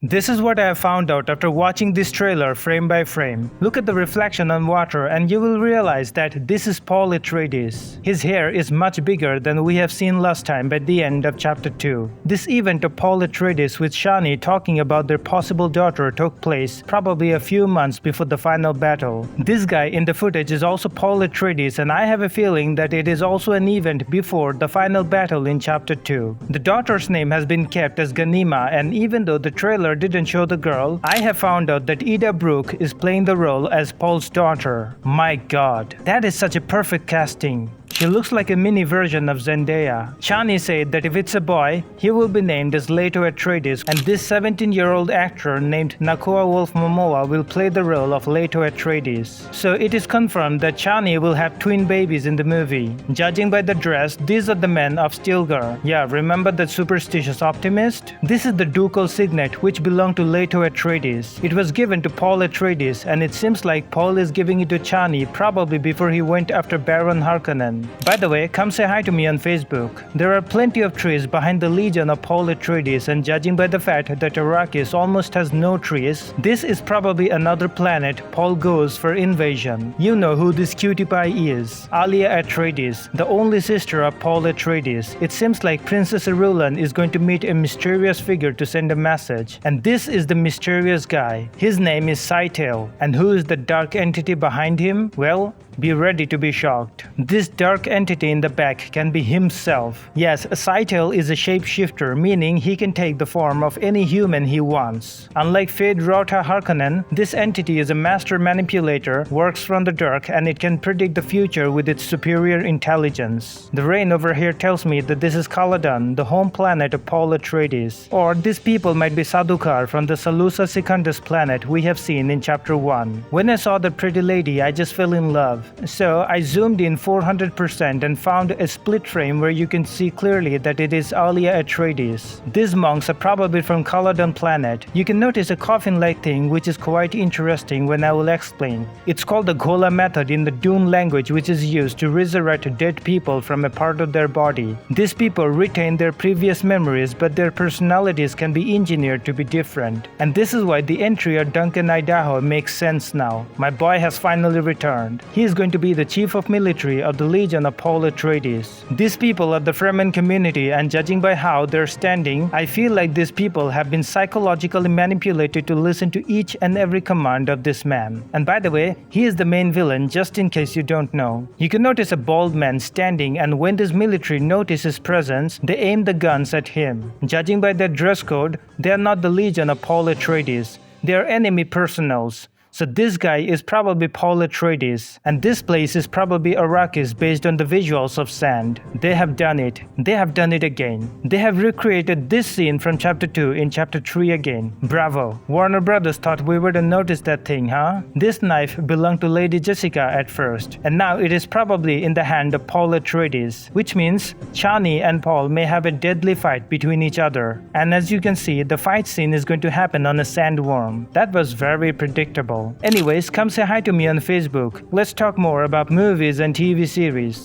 This is what I have found out after watching this trailer frame by frame. Look at the reflection on water and you will realize that this is Paul Atreides. His hair is much bigger than we have seen last time by the end of chapter 2. This event of Paul Atreides with Shani talking about their possible daughter took place probably a few months before the final battle. This guy in the footage is also Paul Atreides, and I have a feeling that it is also an event before the final battle in chapter 2. The daughter's name has been kept as Ganima, and even though the trailer didn't show the girl, I have found out that Ida Brooke is playing the role as Paul's daughter. My god, that is such a perfect casting. She looks like a mini version of Zendaya. Shani said that if it's a boy, he will be named as Leto Atreides, and this 17-year-old actor named Nakua Wolf Momoa will play the role of Leto Atreides. So it is confirmed that Shani will have twin babies in the movie. Judging by the dress, these are the men of Stilgar. Yeah, remember that superstitious optimist? This is the ducal signet which belonged to Leto Atreides. It was given to Paul Atreides, and it seems like Paul is giving it to Chani probably before he went after Baron Harkonnen. By the way, come say hi to me on Facebook. There are plenty of trees behind the Legion of Paul Atreides, and judging by the fact that Arrakis almost has no trees, this is probably another planet Paul goes for invasion. You know who this cutie pie is. Alia Atreides, the only sister of Paul Atreides. It seems like Princess Irulan is going to meet a mysterious figure to send a message, and this is the mysterious guy. His name is Scytale, and who is the dark entity behind him? Well, be ready to be shocked. This dark entity in the back can be himself. Yes, Scytale is a shapeshifter, meaning he can take the form of any human he wants. Unlike Fade Rota Harkonnen, this entity is a master manipulator, works from the dark, and it can predict the future with its superior intelligence. The rain over here tells me that this is Caladan, the home planet of Paul Atreides. Or these people might be Sadukar from the Salusa Secundus planet we have seen in chapter 1. When I saw the pretty lady, I just fell in love. So I zoomed in 400% and found a split frame where you can see clearly that it is Alia Atreides. These monks are probably from Caladan planet. You can notice a coffin-like thing which is quite interesting when I will explain. It's called the Ghola method in the Dune language, which is used to resurrect dead people from a part of their body. These people retain their previous memories, but their personalities can be engineered to be different. And this is why the entry of Duncan Idaho makes sense now. My boy has finally returned. He is going to be the chief of military of the Legion of Paul Atreides. These people are the Fremen community, and judging by how they're standing, I feel like these people have been psychologically manipulated to listen to each and every command of this man. And by the way, he is the main villain, just in case you don't know. You can notice a bald man standing, and when this military notices his presence, they aim the guns at him. Judging by their dress code, they are not the Legion of Paul Atreides. They are enemy personals. So this guy is probably Paul Atreides, and this place is probably Arrakis based on the visuals of sand. They have done it. They have done it again. They have recreated this scene from chapter 2 in chapter 3 again. Bravo. Warner Brothers thought we wouldn't notice that thing, huh? This knife belonged to Lady Jessica at first, and now it is probably in the hand of Paul Atreides, which means Chani and Paul may have a deadly fight between each other. And as you can see, the fight scene is going to happen on a sandworm. That was very predictable. Anyways, come say hi to me on Facebook. Let's talk more about movies and TV series.